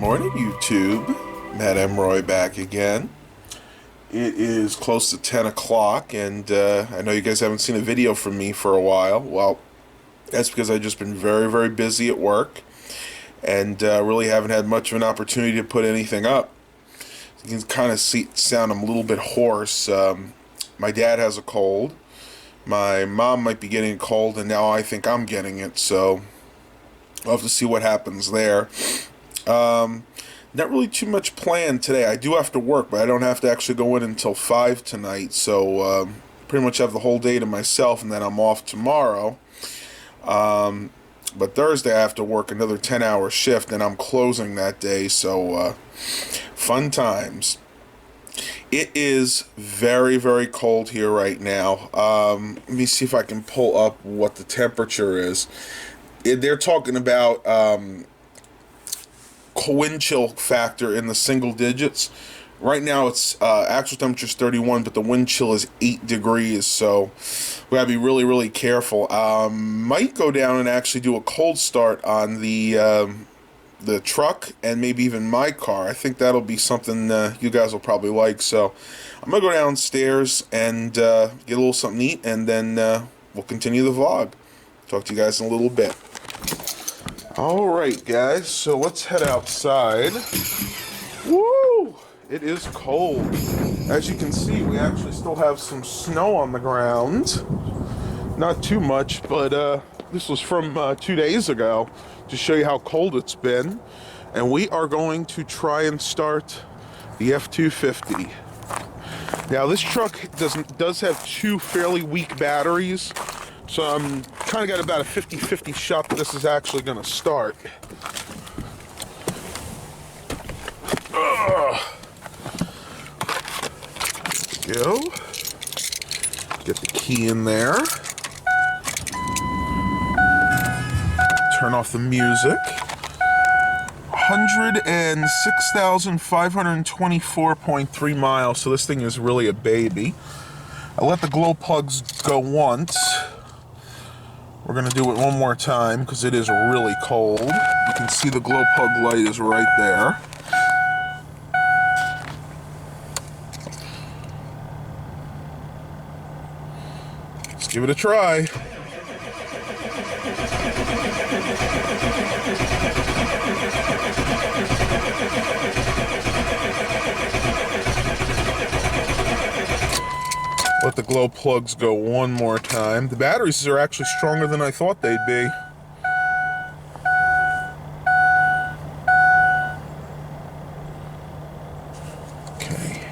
morning, YouTube. Matt M. Roy back again. It is close to 10 o'clock, and I know you guys haven't seen a video from me for a while. Well, that's because I've just been very, very busy at work, and really haven't had much of an opportunity to put anything up. You can kind of sound I'm a little bit hoarse. My dad has a cold. My mom might be getting a cold, and now I think I'm getting it, so we'll have to see what happens there. Not really too much planned today. I do have to work, but I don't have to actually go in until 5 tonight, so pretty much have the whole day to myself, and then I'm off tomorrow. But Thursday I have to work another 10-hour shift, and I'm closing that day, so fun times. It is very, very cold here right now. Let me see if I can pull up what the temperature is. They're talking about wind chill factor in the single digits. Right now it's actual temperature is 31, but the wind chill is 8 degrees, so we gotta be really, really careful. Might go down and actually do a cold start on the truck and maybe even my car. I think that'll be something you guys will probably like. So I'm gonna go downstairs and get a little something to eat, and then we'll continue the vlog. Talk to you guys in a little bit. Alright guys, so let's head outside. Woo! It is cold. As you can see, we actually still have some snow on the ground. Not too much, but this was from 2 days ago to show you how cold it's been. And we are going to try and start the F-250. Now this truck does have 2 fairly weak batteries, so I'm kind of got about a 50-50 shot that this is actually going to start. Go. Get the key in there. Turn off the music. 106,524.3 miles, so this thing is really a baby. I let the glow plugs go once. We're gonna do it one more time because it is really cold. You can see the glow plug light is right there. Let's give it a try. Let the glow plugs go one more time. The batteries are actually stronger than I thought they'd be. Okay.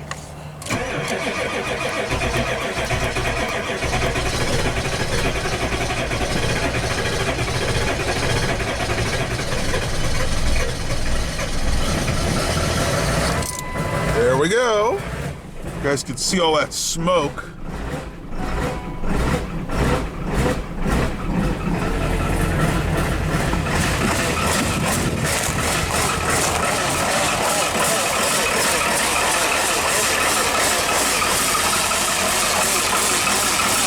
There we go. You guys can see all that smoke.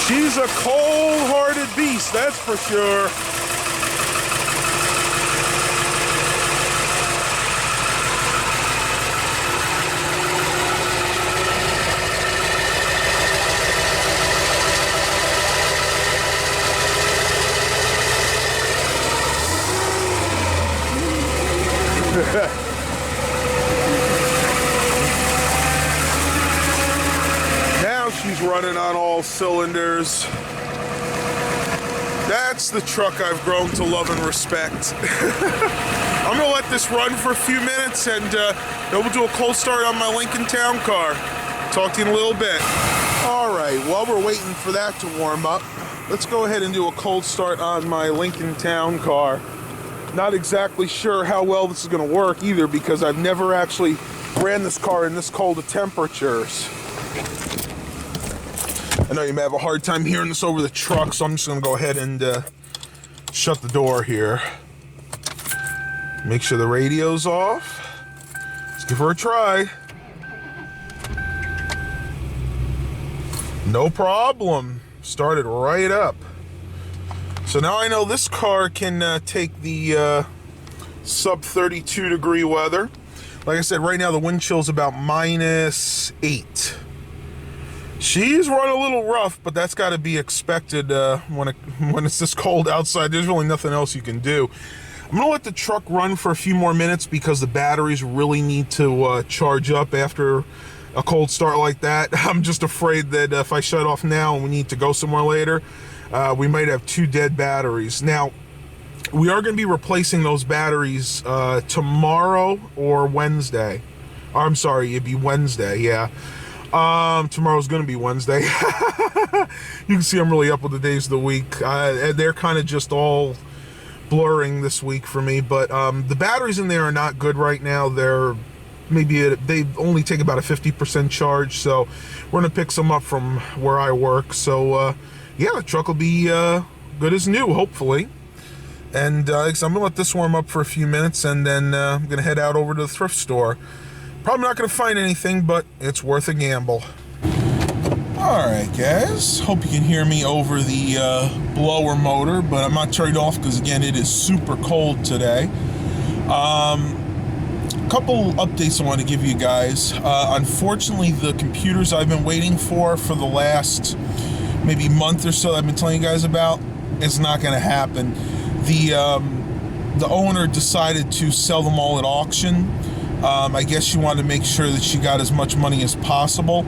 She's a cold-hearted beast, that's for sure. Now she's running on all cylinders. That's the truck I've grown to love and respect. I'm gonna let this run for a few minutes, and then we'll do a cold start on my Lincoln Town car. Talk to you in a little bit. All right, while we're waiting for that to warm up, let's go ahead and do a cold start on my Lincoln Town car. Not exactly sure how well this is going to work either, because I've never actually ran this car in this cold of temperatures. I know you may have a hard time hearing this over the truck, so I'm just going to go ahead and shut the door here. Make sure the radio's off. Let's give her a try. No problem. Started right up. So now I know this car can take the sub 32 degree weather. Like I said, right now the wind chill is about -8. She's run a little rough, but that's got to be expected when it's this cold outside. There's really nothing else you can do. I'm going to let the truck run for a few more minutes because the batteries really need to charge up after a cold start like that. I'm just afraid that if I shut off now and we need to go somewhere later, we might have 2 dead batteries. Now, we are going to be replacing those batteries tomorrow or Wednesday. I'm sorry, it'd be Wednesday, yeah. Tomorrow's going to be Wednesday. You can see I'm really up with the days of the week. They're kind of just all blurring this week for me, but the batteries in there are not good right now. They only take about a 50% charge, so we're going to pick some up from where I work. So, yeah, the truck will be good as new, hopefully. And so I'm going to let this warm up for a few minutes, and then I'm going to head out over to the thrift store. Probably not going to find anything, but it's worth a gamble. Alright guys, hope you can hear me over the blower motor, but I'm not turned off because again it is super cold today. Couple updates I want to give you guys. Unfortunately, the computers I've been waiting for the last maybe month or so I've been telling you guys about, it's not going to happen. The owner decided to sell them all at auction. I guess she wanted to make sure that she got as much money as possible.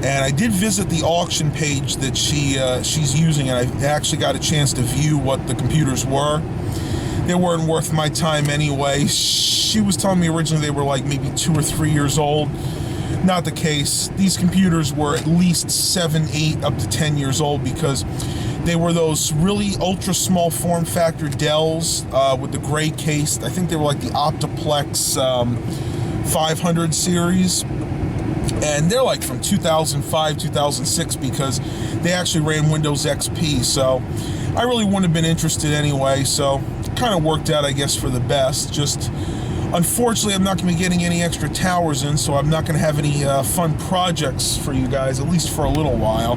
And I did visit the auction page that she's using, and I actually got a chance to view what the computers were. They weren't worth my time anyway. She was telling me originally they were like maybe 2 or 3 years old. Not the case. These computers were at least 7, 8, up to 10 years old because they were those really ultra small form factor Dells with the gray case. I think they were like the Optiplex 500 series. And they're like from 2005, 2006 because they actually ran Windows XP. So I really wouldn't have been interested anyway. So it kind of worked out, I guess, for the best. Just unfortunately, I'm not going to be getting any extra towers in, so I'm not going to have any fun projects for you guys, at least for a little while.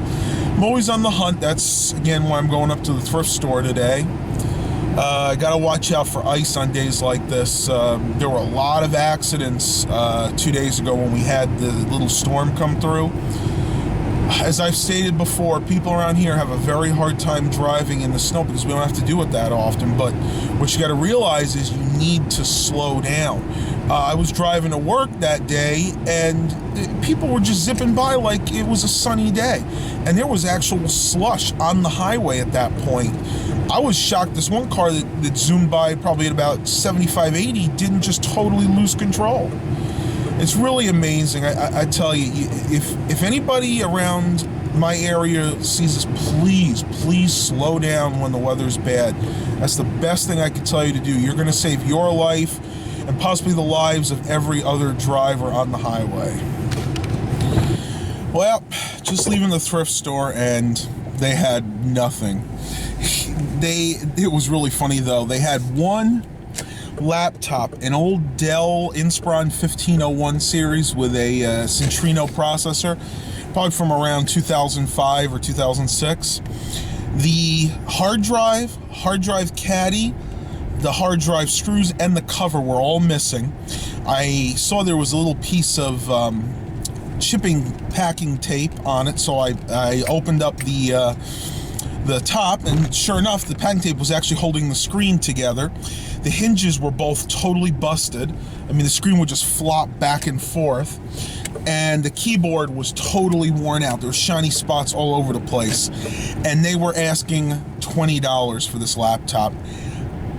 I'm always on the hunt. That's, again, why I'm going up to the thrift store today. I gotta watch out for ice on days like this. There were a lot of accidents 2 days ago when we had the little storm come through. As I've stated before, people around here have a very hard time driving in the snow because we don't have to do it that often, but what you gotta realize is you need to slow down. I was driving to work that day and people were just zipping by like it was a sunny day, and there was actual slush on the highway at that point. I was shocked. This one car that zoomed by probably at about 75, 80 didn't just totally lose control. It's really amazing. I tell you, if anybody around my area sees this, please slow down when the weather's bad. That's the best thing I can tell you to do. You're going to save your life and possibly the lives of every other driver on the highway. Well, just leaving the thrift store and they had nothing. It was really funny though. They had one laptop, an old Dell Inspiron 1501 series with a Centrino processor, probably from around 2005 or 2006. The hard drive caddy, the hard drive screws, and the cover were all missing. I saw there was a little piece of shipping packing tape on it, so I opened up the top, and sure enough, the packing tape was actually holding the screen together. The hinges were both totally busted. I mean, the screen would just flop back and forth, and the keyboard was totally worn out. There were shiny spots all over the place, and they were asking $20 for this laptop.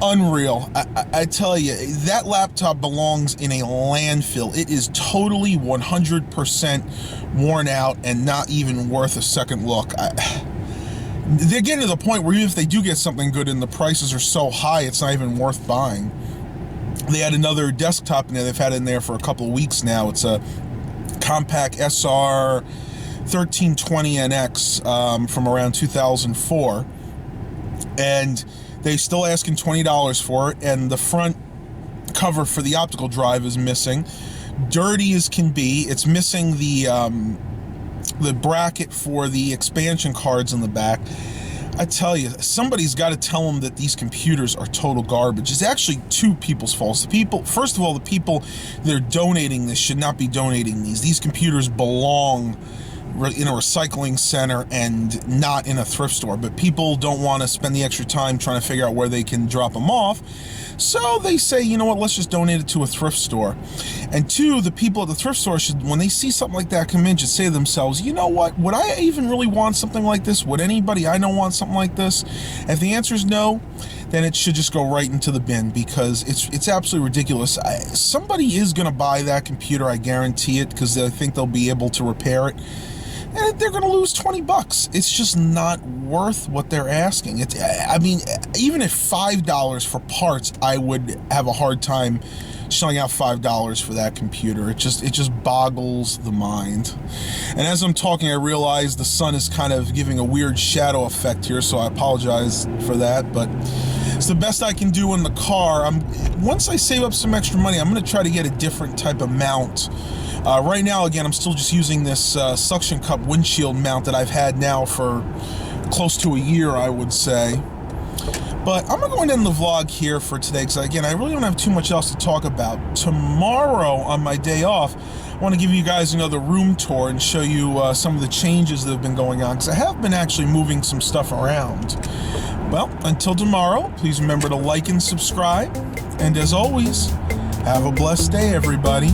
Unreal. I tell you, that laptop belongs in a landfill. It is totally 100% worn out and not even worth a second look. They're getting to the point where even if they do get something good and the prices are so high, it's not even worth buying. They had another desktop in there they've had in there for a couple of weeks now. It's a Compaq SR 1320NX from around 2004. And they're still asking $20 for it, and the front cover for the optical drive is missing. Dirty as can be. It's missing the bracket for the expansion cards in the back. I tell you, somebody's got to tell them that these computers are total garbage. It's actually two people's faults. First of all, the people that are donating this should not be donating these. These computers belong in a recycling center and not in a thrift store, but people don't want to spend the extra time trying to figure out where they can drop them off, so they say, you know what, let's just donate it to a thrift store. And two, the people at the thrift store should, when they see something like that come in, just say to themselves, you know what, would I even really want something like this? Would anybody I know want something like this? If the answer is no, then it should just go right into the bin, because it's absolutely ridiculous. Somebody is going to buy that computer, I guarantee it, because they think they'll be able to repair it. And they're going to lose $20. It's just not worth what they're asking. I mean, even at $5 for parts, I would have a hard time shelling out $5 for that computer. It just boggles the mind. And as I'm talking, I realize the sun is kind of giving a weird shadow effect here, so I apologize for that. But it's the best I can do in the car. Once I save up some extra money, I'm going to try to get a different type of mount. Right now, again, I'm still just using this suction cup windshield mount that I've had now for close to a year, I would say. But I'm going to go ahead and end the vlog here for today, because, again, I really don't have too much else to talk about. Tomorrow, on my day off, I want to give you guys another room tour and show you some of the changes that have been going on, because I have been actually moving some stuff around. Well, until tomorrow, please remember to like and subscribe. And as always, have a blessed day, everybody.